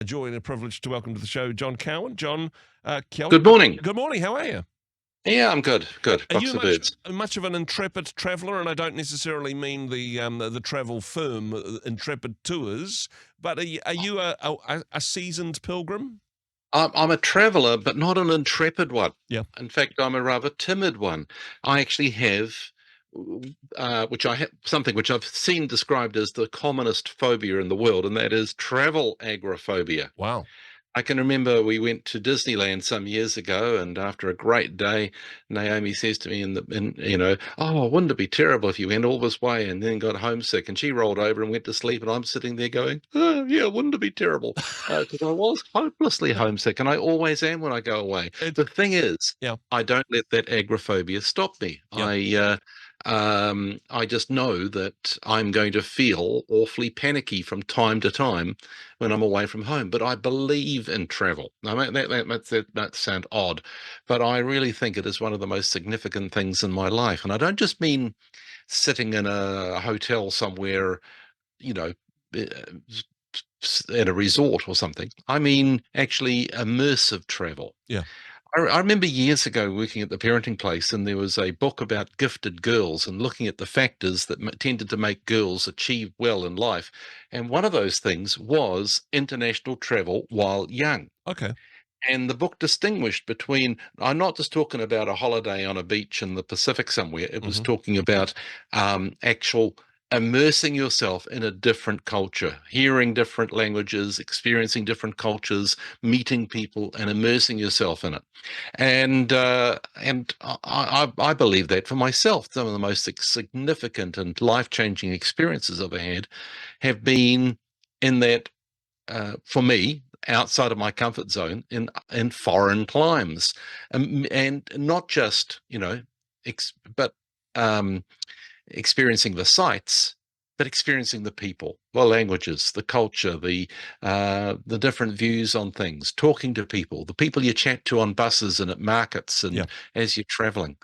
A joy and a privilege to welcome to the show John Cowan. John, Good morning. Good morning. How are you? Yeah, I'm good. Good. Are Box you of birds. much of an intrepid traveller? And I don't necessarily mean the travel firm, Intrepid Tours, but are you a seasoned pilgrim? I'm a traveller, but not an intrepid one. Yeah. In fact, I'm a rather timid one. I actually have, which I have something which I've seen described as the commonest phobia in the world, and that is travel agoraphobia. Wow. I can remember we went to Disneyland some years ago, and after a great day, Naomi says to me, oh, wouldn't it be terrible if you went all this way and then got homesick? And she rolled over and went to sleep, and I'm sitting there going, oh, yeah, wouldn't it be terrible? Because I was hopelessly homesick, and I always am when I go away. The thing is, Yeah. I don't let that agoraphobia stop me. Yeah. I just know that I'm going to feel awfully panicky from time to time when I'm away from home. But I believe in travel. I mean, that sound odd, but I really think it is one of the most significant things in my life. And I don't just mean sitting in a hotel somewhere, you know, eh, at a resort or something. I mean, actually immersive travel. Yeah. I remember years ago working at the parenting place, and there was a book about gifted girls and looking at the factors that tended to make girls achieve well in life. And one of those things was international travel while young. Okay. And the book distinguished between, I'm not just talking about a holiday on a beach in the Pacific somewhere, it was talking about actual immersing yourself in a different culture, hearing different languages, experiencing different cultures, meeting people, and immersing yourself in it. And I believe that for myself, some of the most significant and life-changing experiences I've had have been in that, for me, outside of my comfort zone in foreign climes, and not just but experiencing the sights, but experiencing the people, the languages, the culture, the different views on things, talking to people, the people you chat to on buses and at markets and as you're traveling.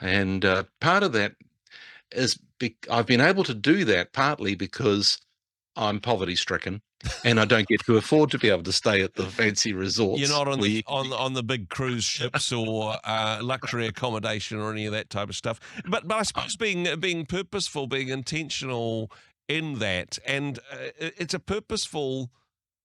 And part of that is I've been able to do that partly because I'm poverty stricken and I don't get to afford to be able to stay at the fancy resorts. You're not on the big cruise ships or luxury accommodation or any of that type of stuff. But I suppose being purposeful, being intentional in that, and it's a purposeful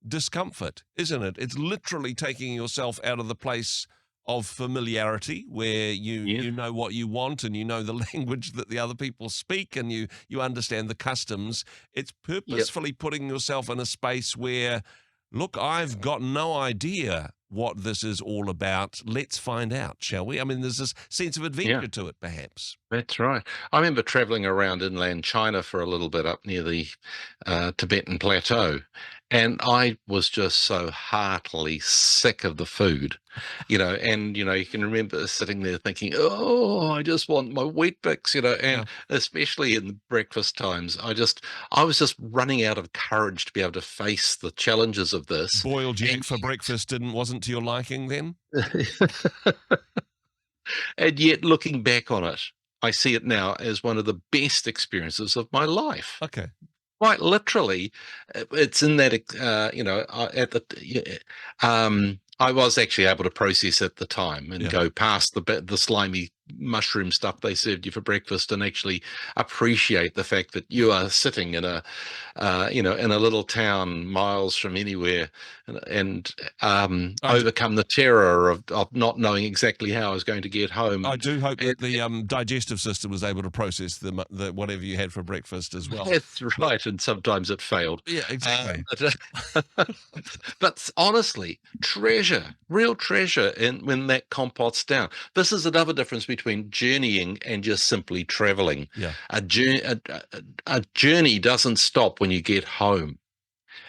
discomfort, isn't it? It's literally taking yourself out of the place of familiarity where you know what you want and you know the language that the other people speak and you understand the customs. It's purposefully putting yourself in a space where, look, I've got no idea what this is all about. Let's find out, shall we? I mean, there's this sense of adventure to it, perhaps. That's right. I remember traveling around inland China for a little bit up near the Tibetan plateau, and I was just so heartily sick of the food, and you can remember sitting there thinking, oh, I just want my Weet-Bix, and especially in the breakfast times, I was just running out of courage to be able to face the challenges of this. Boiled egg for breakfast wasn't to your liking then? And yet, looking back on it, I see it now as one of the best experiences of my life. Okay. Quite literally, it's in that, at the, I was actually able to process at the time and go past the slimy mushroom stuff they served you for breakfast and actually appreciate the fact that you are sitting in a little town miles from anywhere and overcome the terror of not knowing exactly how I was going to get home. I do hope that the digestive system was able to process the whatever you had for breakfast as well. That's right, and sometimes it failed. Yeah, exactly. But honestly, real treasure when that compot's down. This is another difference between journeying and just simply traveling. Yeah. A journey doesn't stop when you get home.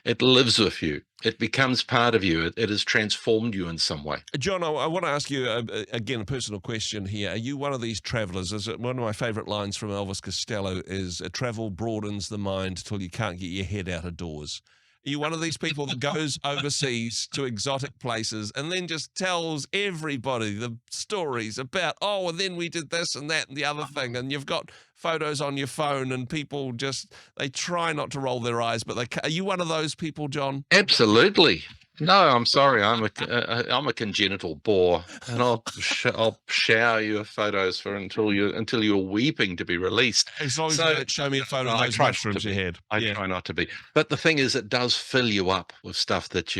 It lives with you. It becomes part of you. It has transformed you in some way. John, I want to ask you, again, a personal question here. Are you one of these travelers? One of my favorite lines from Elvis Costello is, travel broadens the mind till you can't get your head out of doors. Are you one of these people that goes overseas to exotic places and then just tells everybody the stories about, and then we did this and that and the other thing, and you've got photos on your phone and people they try not to roll their eyes, but are you one of those people, John? Absolutely. No, I'm sorry. I'm a congenital bore, and I'll shower you with photos for until you're weeping to be released. As long as you So don't show me a photo no, of I those try not to mushrooms you be. had. I Yeah, try not to be. But the thing is, it does fill you up with stuff that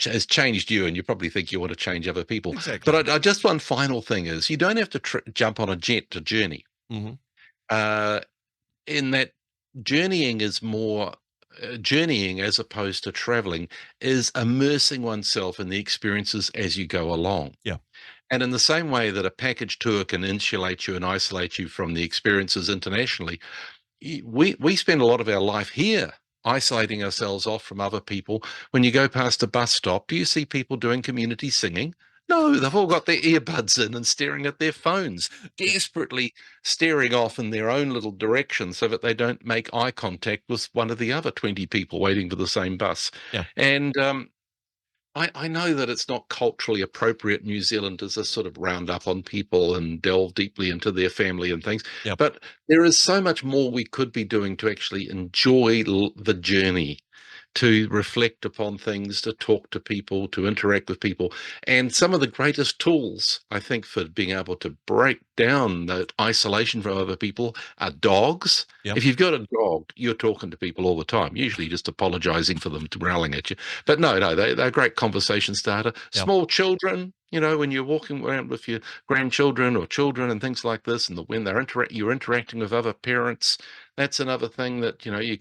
has changed you, and you probably think you want to change other people. exactly. But just one final thing is, you don't have to jump on a jet to journey. Hmm. Uh, in that journeying is more journeying as opposed to traveling is immersing oneself in the experiences as you go along. Yeah. And in the same way that a package tour can insulate you and isolate you from the experiences internationally, we spend a lot of our life here isolating ourselves off from other people. When you go past a bus stop, do you see people doing community singing? No, they've all got their earbuds in and staring at their phones, Yeah. desperately staring off in their own little direction so that they don't make eye contact with one of the other 20 people waiting for the same bus. Yeah. And I know that it's not culturally appropriate New Zealanders to sort of round up on people and delve deeply into their family and things, Yep. but there is so much more we could be doing to actually enjoy the journey, to reflect upon things, to talk to people, to interact with people. And some of the greatest tools, I think, for being able to break down that isolation from other people are dogs. Yep. If you've got a dog, you're talking to people all the time, usually just apologizing for them to growling at you. But no, they're a great conversation starter. Yep. Small children, when you're walking around with your grandchildren or children and things like this, and when you're interacting with other parents, that's another thing that you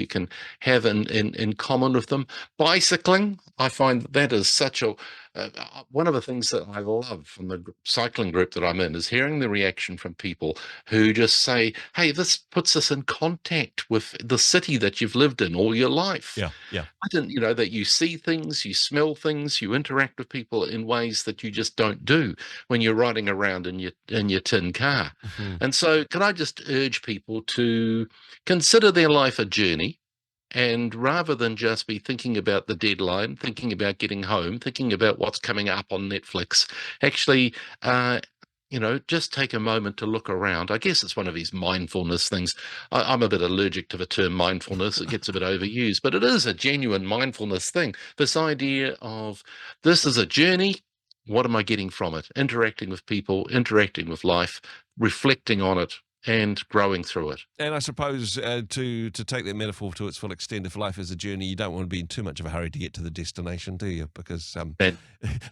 can have in common with them. Bicycling, I find that is such a one of the things that I love from the cycling group that I'm in is hearing the reaction from people who just say, "Hey, this puts us in contact with the city that you've lived in all your life." Yeah. Yeah. I didn't, that you see things, you smell things, you interact with people in ways that you just don't do when you're riding around in your tin car. Hmm. And so, can I just urge people to consider their life a journey, and rather than just be thinking about the deadline, thinking about getting home, thinking about what's coming up on Netflix, actually, just take a moment to look around. I guess it's one of these mindfulness things. I'm a bit allergic to the term mindfulness. It gets a bit overused, but it is a genuine mindfulness thing. This idea of this is a journey. What am I getting from it? Interacting with people, interacting with life, reflecting on it, and growing through it. And I suppose to take that metaphor to its full extent, if life is a journey, you don't want to be in too much of a hurry to get to the destination, do you? Because And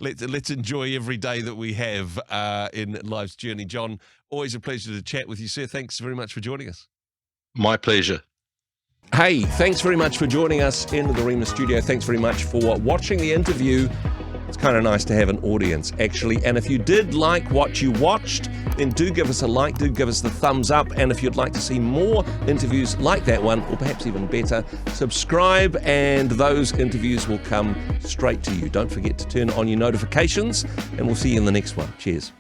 let's enjoy every day that we have in life's journey. John, always a pleasure to chat with you, sir. Thanks very much for joining us. my pleasure. Hey, thanks very much for joining us in the Rhema studio. Thanks very much for watching the interview. It's kind of nice to have an audience, actually. And if you did like what you watched, then do give us a like, do give us the thumbs up. And if you'd like to see more interviews like that one, or perhaps even better, subscribe and those interviews will come straight to you. Don't forget to turn on your notifications, and we'll see you in the next one. Cheers.